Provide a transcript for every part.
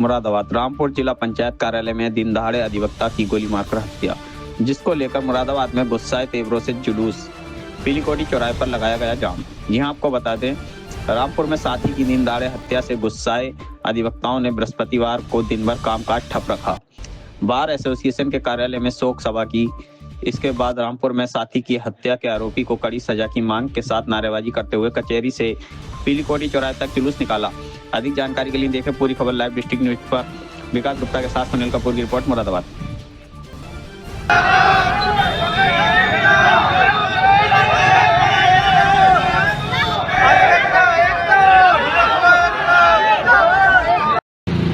मुरादाबाद रामपुर जिला पंचायत कार्यालय में दिन दहाड़े अधिवक्ता की गोली मारकर हत्या, जिसको लेकर मुरादाबाद में गुस्साए तेवरों से जुलूस। पीलीकोटी चौराहे पर लगाया गया जाम। यहाँ आपको बता दें, रामपुर में साथी की दिन दहाड़े हत्या से गुस्साए अधिवक्ताओं ने बृहस्पतिवार को दिन भर कामकाज ठप रखा। बार एसोसिएशन के कार्यालय में शोक सभा की। इसके बाद रामपुर में साथी की हत्या के आरोपी को कड़ी सजा की मांग के साथ नारेबाजी करते हुए कचहरी से पीलीकोटी चौराहे तक जुलूस निकाला। अधिक जानकारी के लिए देखें पूरी खबर लाइव डिस्ट्रिक्ट न्यूज पर। विकास गुप्ता के साथ सुनील कपूर की रिपोर्ट, मुरादाबाद।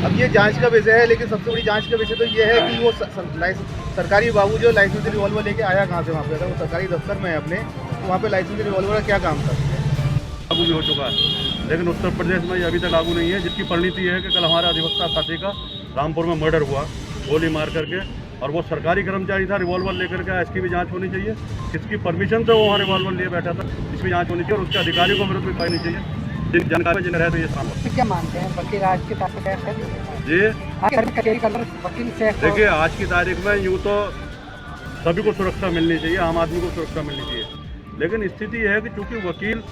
अब ये जांच का विषय है, लेकिन सबसे बड़ी जांच का विषय तो ये है कि वो सरकारी बाबू जो लाइसेंस रिवॉल्वर लेके आया कहाँ से वहाँ पे था। वो सरकारी दफ्तर में है अपने, तो वहाँ पे लाइसेंस रिवॉल्वर का क्या काम था? लागू भी हो चुका है, लेकिन उत्तर प्रदेश में ये अभी तक लागू नहीं है, जिसकी परिणति है कि कल हमारा अधिवक्ता साथी का रामपुर में मर्डर हुआ गोली मार करके, और वो सरकारी कर्मचारी था, रिवॉल्वर लेकर के। इसकी भी जांच होनी चाहिए, किसकी परमिशन से वो वहाँ रिवॉल्वर लिए बैठा था, इसकी जांच होनी चाहिए और उसके अधिकारियों को विरुद्ध भी पानी चाहिए। जिन जानकारी जिन्हें रहे तो ये सामने क्या मानते हैं वकील आज की तारीख है जी। वकील से देखिए, आज की तारीख में यूँ तो सभी को सुरक्षा मिलनी चाहिए, आम आदमी को सुरक्षा मिलनी चाहिए, लेकिन स्थिति यह है कि चूँकि वकील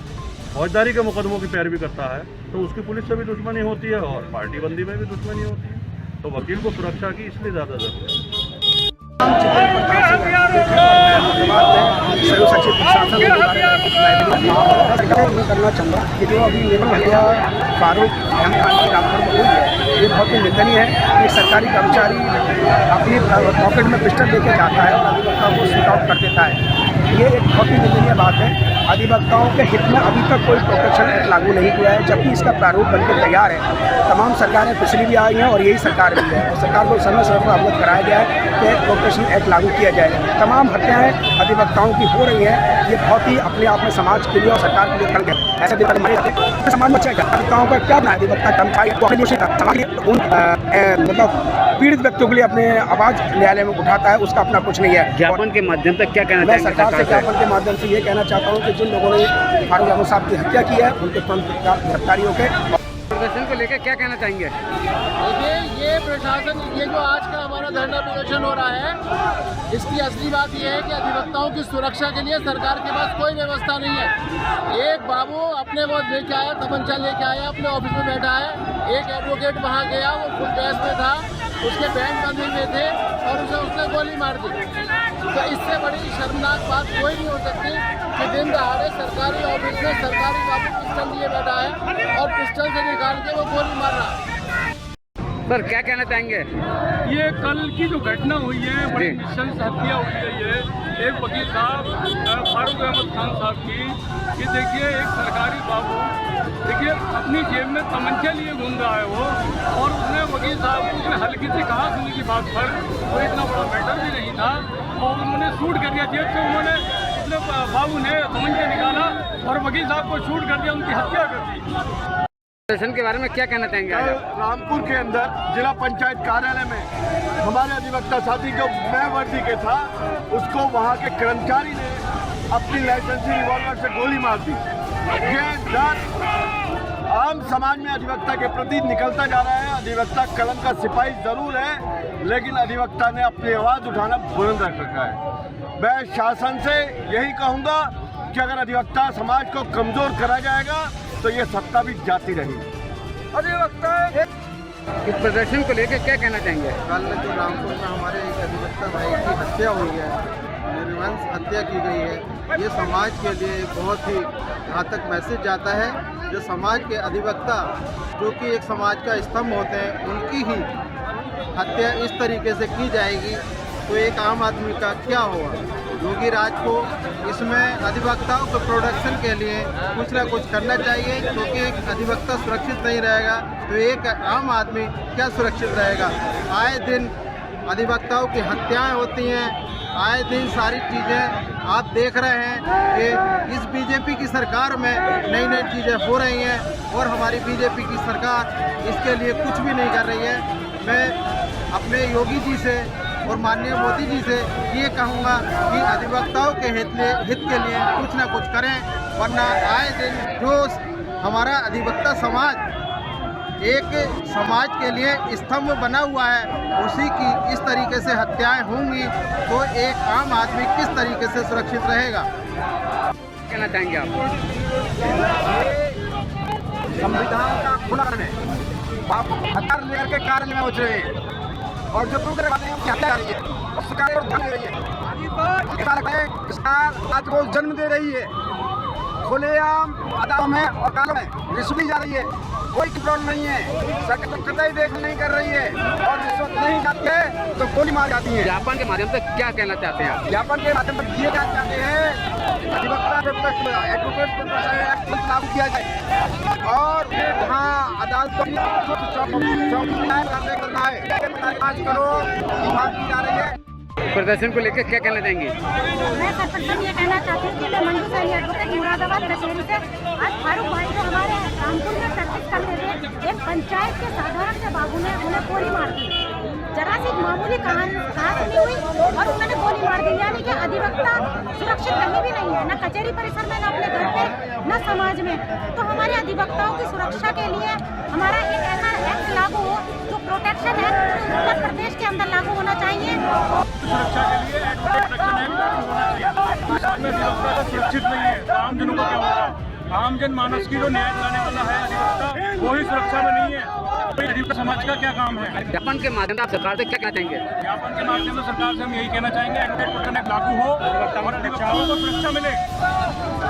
फौजदारी के मुकदमों की पैरवी करता है तो उसकी पुलिस से भी दुश्मनी होती है और पार्टी बंदी में भी दुश्मनी होती है, तो वकील को सुरक्षा की इसलिए ज़्यादा जरूरत है। करना चाहूँगा कि जो अभी मेरी हत्या फारूक रामपुर में हुई है, ये बहुत ही निंदनीय है कि सरकारी कर्मचारी अपनी पॉकेट में पिस्टल लेके जाता है और अधिवक्ताओं को शूट आउट कर देता है। ये एक बहुत ही निंदनीय बात है। अधिवक्ताओं के हित में अभी तक कोई प्रोटेक्शन एक्ट लागू नहीं हुआ है, जबकि इसका प्रारूप बनकर तैयार है। तमाम सरकारें पिछली भी आई हैं और यही सरकार भी है, और सरकार को समय समय पर अवगत कराया गया है कि प्रोटेक्शन एक्ट लागू किया जाएगा। तमाम हत्याएं अधिवक्ताओं की हो रही हैं, ये बहुत ही अपने आप में समाज के लिए और सरकार के लिए कलंक है। ऐसे समाज में चाहिए अधिवक्ताओं का क्या बनाए, अधिवक्ता कर्मचारी मतलब पीड़ित व्यक्तियों के लिए अपने आवाज़ न्यायालय में उठाता है, उसका अपना कुछ नहीं है। ज्ञापन के माध्यम तक क्या कहना चाहेंगे? सरकार से ज्ञापन के माध्यम से ये कहना चाहता हूँ कि जिन लोगों ने फारूक अहमद साहब की हत्या की है उनके तुरंत गिरफ्तारियों के। प्रदर्शन को लेकर क्या कहना चाहेंगे? देखिए, ये प्रशासन, ये जो आज का हमारा धरना प्रदर्शन हो रहा है, इसकी असली बात यह है कि अधिवक्ताओं की सुरक्षा के लिए सरकार के पास कोई व्यवस्था नहीं है। एक बाबू अपने वो लेके आया, तमंचा लेके आया, अपने ऑफिस में बैठा है। एक एडवोकेट वहाँ गया, वो फुल गैस में था, उसके बैंड बंधे हुए थे और उसने गोली मार दी। तो इससे बड़ी शर्मनाक बात कोई नहीं हो सकती कि दिन दहाड़े सरकारी ऑफिस में सरकारी बाबू पिस्टल लिए बैठा है और पिस्टल से निकाल के वो गोली मार रहा है। सर, क्या कहना चाहेंगे? ये कल की जो घटना हुई है, बड़ी निशंस हत्या हुई है। ये एक वकील साहब फारूक अहमद खान साहब की, कि देखिए एक सरकारी बाबू देखिए अपनी जेब में तमंचा लिए घूम रहा है वो, और उसने वकील साहब को उसने हल्की से कहा सुनी की बात पर, वो इतना बड़ा मैटर भी नहीं था, और उन्होंने शूट कर दिया जेब से। उन्होंने अपने बाबू ने तमंचा निकाला और वकील साहब को शूट कर दिया, उनकी हत्या कर दी। प्रदर्शन के बारे में क्या कहना चाहेंगे? रामपुर के अंदर जिला पंचायत कार्यालय में हमारे अधिवक्ता साथी जो मैं वर्दी के था, उसको वहाँ के कर्मचारी ने अपनी लाइसेंसी रिवॉल्वर से गोली मार दी। ये डर आम समाज में अधिवक्ता के प्रति निकलता जा रहा है। अधिवक्ता कलम का सिपाही जरूर है, लेकिन अधिवक्ता ने अपनी आवाज़ उठाना बुलंद रख रखा है। मैं शासन से यही कहूँगा कि अगर अधिवक्ता समाज को कमज़ोर करा जाएगा तो ये सत्ता भी जाती रहेगी। अधिवक्ता इस प्रदर्शन को लेकर क्या कहना चाहेंगे? कल जो रामपुर में हमारे एक अधिवक्ता भाई की हत्या हुई है, निर्वंश हत्या की गई है, ये समाज के लिए बहुत ही घातक मैसेज जाता है। जो समाज के अधिवक्ता जो कि एक समाज का स्तंभ होते हैं, उनकी ही हत्या इस तरीके से की जाएगी तो एक आम आदमी का क्या होगा? योगी राज को इसमें अधिवक्ताओं को प्रोडक्शन के लिए कुछ ना कुछ करना चाहिए, क्योंकि एक अधिवक्ता सुरक्षित नहीं रहेगा तो एक आम आदमी क्या सुरक्षित रहेगा? आए दिन अधिवक्ताओं की हत्याएं होती हैं, आए दिन सारी चीज़ें आप देख रहे हैं कि इस बीजेपी की सरकार में नई नई चीज़ें हो रही हैं और हमारी बीजेपी की सरकार इसके लिए कुछ भी नहीं कर रही है। मैं अपने योगी जी से और माननीय मोदी जी से ये कहूँगा कि अधिवक्ताओं के हित के लिए कुछ ना कुछ करें, वरना आए दिन जो हमारा अधिवक्ता समाज एक समाज के लिए स्तंभ बना हुआ है, उसी की इस तरीके से हत्याएं होंगी तो एक आम आदमी किस तरीके से सुरक्षित रहेगा। कहना चाहेंगे आप? संविधान का खुलान है, आप हथियार लेकर के कार्य में उठ रहे हैं और जो दूसरे वाले हैं हत्या कर रही है और सरकार और धन दे रही है। सरकार आज को जन्म दे रही है, खुलेआम अदालतों में और कानून में रिश्वत ली जा रही है, कोई कंट्रोल नहीं है, सरकार तो कतई देख नहीं कर रही है और रिश्वत नहीं जाती है तो गोली मार जाती है। ज्ञापन के माध्यम से क्या कहना चाहते हैं आप? ज्ञापन के माध्यम से ये कहना चाहते हैं अधिवक्ता एडवोकेट एक्ट लागू किया जाए और वहाँ अदालतों की चौकी करना है। 5 करोड़ की मांग की जा रही है। प्रदर्शन को लेकर क्या कहना चाहेंगे? मैं सर्वप्रथम ये कहना चाहती हूँ कि मैं मंजू सैनी एडवोकेट मुरादाबाद कचहरी से आज फारूक भाई जो हमारे रामपुर में प्रैक्टिस करते थे, एक पंचायत के साधारण से बाबू ने उन्हें गोली मार दी। जरा सी मामूली कहास नहीं हुई और उन्होंने गोली मार दी। यानी कि अधिवक्ता सुरक्षित कहीं भी नहीं है, न कचहरी परिसर में, न अपने घर पे, न समाज में। तो हमारे अधिवक्ताओं की सुरक्षा के लिए हमारा एक ऐसा एक्ट लागू हो जो प्रोटेक्शन एक्ट उत्तर प्रदेश के अंदर लागू होना चाहिए। सुरक्षा के लिए एडवोकेट प्रोटेक्शन एक्ट लागू होना चाहिए। इसमें अधिवक्ता सुरक्षित नहीं है, आमजनों को क्या होगा? आमजन मानस की जो न्याय दिलाने वाला है अधिवक्ता, वो ही सुरक्षा में नहीं है। अधिवक्ता समाज का क्या काम है? ज्ञापन के माध्यम से आप सरकार से क्या कहना चाहेंगे? ज्ञापन के माध्यम से सरकार से हम यही कहना चाहेंगे एडवोकेट प्रोटेक्शन एक्ट लागू हो और अधिवक्ताओं को सुरक्षा मिले।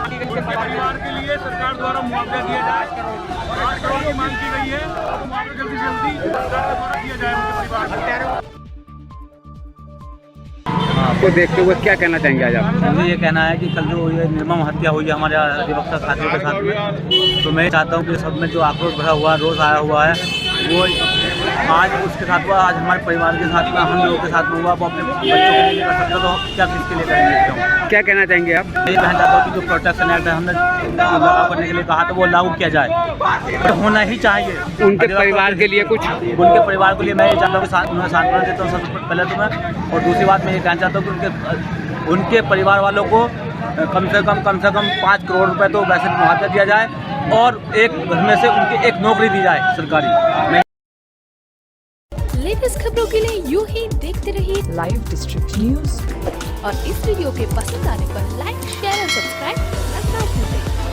उनके परिवार के लिए सरकार द्वारा मुआवजा दिया जाए। 8 करोड़ की मांग की गई है, तो मुआवजा जल्दी से जल्दी सरकार द्वारा दिया जाए उनके परिवार को। आपको देखते हुए क्या कहना चाहेंगे आज आप? मुझे ये कहना है कि कल जो ये निर्मम हत्या हुई है हमारे अधिवक्ता साथियों के साथ में, तो मैं चाहता हूँ कि सब में जो आक्रोश भरा हुआ रोष आया हुआ है वो आज उसके साथ हुआ, आज हमारे परिवार के साथ में, हम लोगों के साथ में हुआ। वो अपने बच्चों के लिए नहीं कर सकता तो क्या किसके लिए करेंगे? क्या कहना चाहेंगे आप? मैं ये कहना चाहता हूँ कि जो प्रोटेक्शन एक्ट है हमने लागू करने के लिए कहा तो वो लागू किया जाए, पर होना ही चाहिए। उनके परिवार के लिए कुछ? उनके परिवार के लिए मैं ये चाहता हूँ कि उन्हें सांत्वना देता हूँ सबसे पहले तो मैं, और दूसरी बात मैं ये कहना चाहता हूँ कि उनके परिवार वालों को कम से कम 5 करोड़ रुपए तो वैसे मुआवजा दिया जाए और एक घर में से उनकी एक नौकरी दी जाए सरकारी। लेटेस्ट खबरों के लिए यूं ही देखते रहिए लाइव डिस्ट्रिक्ट न्यूज और इस वीडियो के पसंद आने पर लाइक, शेयर और सब्सक्राइब करना ना भूलें।